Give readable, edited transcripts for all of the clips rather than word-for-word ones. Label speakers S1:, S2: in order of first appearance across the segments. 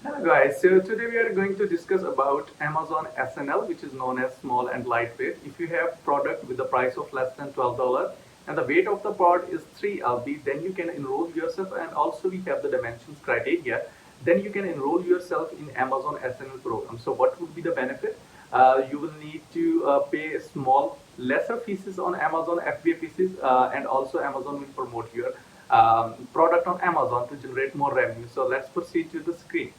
S1: Hello guys, so today we are going to discuss about Amazon SNL, which is known as small and lightweight. If you have product with the price of less than $12 and the weight of the part is 3 lb, then you can enroll yourself, and also we have the dimensions criteria. Then you can enroll yourself in Amazon SNL program. So what would be the benefit? You will need to pay small, lesser fees on Amazon FBA fees, and also Amazon will promote your product on Amazon to generate more revenue. So let's proceed to the screen.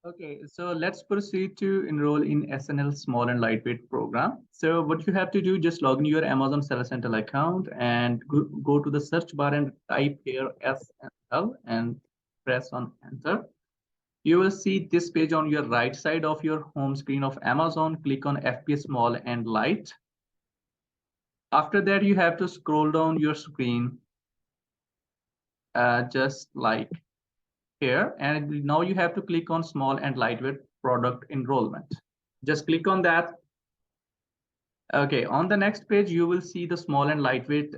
S1: Okay, so let's proceed to enroll in SNL Small and Lightweight program. So what you have to do, just log in your Amazon Seller Central account and go to the search bar and type here SNL and press on enter. You will see this page on your right side of your home screen of Amazon. Click on FBA Small and Light. After that, you have to scroll down your screen just like here, and now you have to click on small and lightweight product enrollment. Just click on that. Okay, on the next page you will see the small and lightweight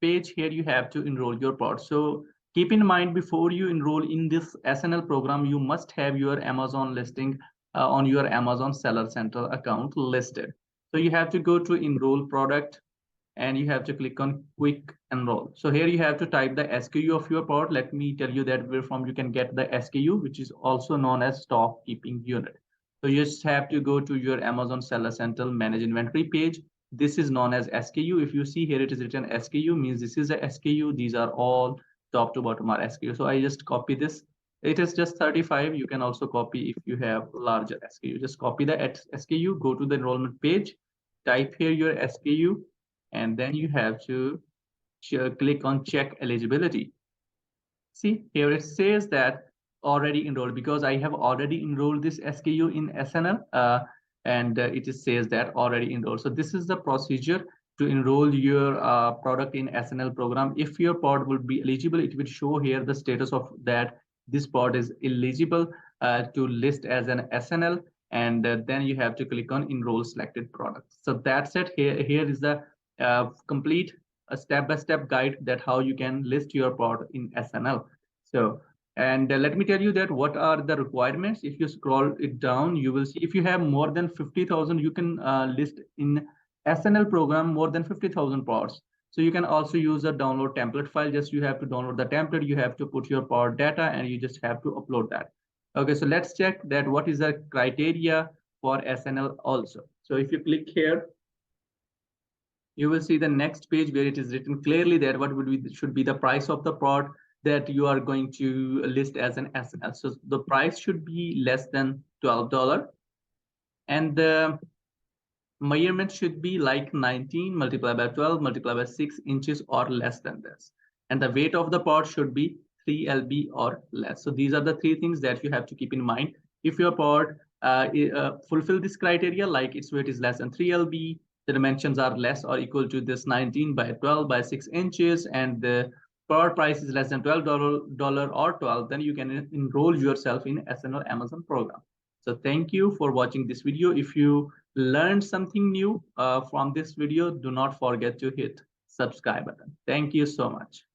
S1: page. Here you have to enroll your part. So keep in mind, before you enroll in this SNL program, you must have your Amazon listing on your Amazon Seller Central account listed. So you have to go to enroll product and you have to click on quick enroll. So here you have to type the SKU of your part. Let me tell you that where from you can get the SKU, which is also known as stock keeping unit. So you just have to go to your Amazon Seller Central manage inventory page. This is known as SKU. If you see here, it is written SKU, means this is a SKU. These are all top to bottom are SKU. So I just copy this. It is just 35. You can also copy if you have larger SKU. Just copy the SKU, go to the enrollment page, type here your SKU, and then you have to click on check eligibility. See, here it says that already enrolled, because I have already enrolled this SKU in SNL, and it says that already enrolled. So this is the procedure to enroll your product in SNL program. If your pod will be eligible, it will show here the status of that this pod is eligible to list as an SNL, and then you have to click on enroll selected products. So that's it. Here is the complete a step-by-step guide that how you can list your pod in SNL. So, and let me tell you that what are the requirements. If you scroll it down, you will see if you have more than 50,000, you can list in SNL program more than 50,000 pods. So you can also use a download template file. Just you have to download the template, you have to put your pod data, and you just have to upload that. Okay, so let's check that what is the criteria for SNL also. So if you click here, you will see the next page where it is written clearly that what would be should be the price of the pod that you are going to list as an SNL. So the price should be less than $12, and the measurement should be like 19 multiplied by 12 multiplied by 6 inches or less than this, and the weight of the pod should be 3 lb or less. So these are the three things that you have to keep in mind. If your pod fulfill this criteria, like its weight is less than 3 lb, the dimensions are less or equal to this 19 by 12 by 6 inches, and the per price is less than $12 or 12, then you can enroll yourself in SNL Amazon program. So thank you for watching this video. If you learned something new from this video, do not forget to hit subscribe button. Thank you so much.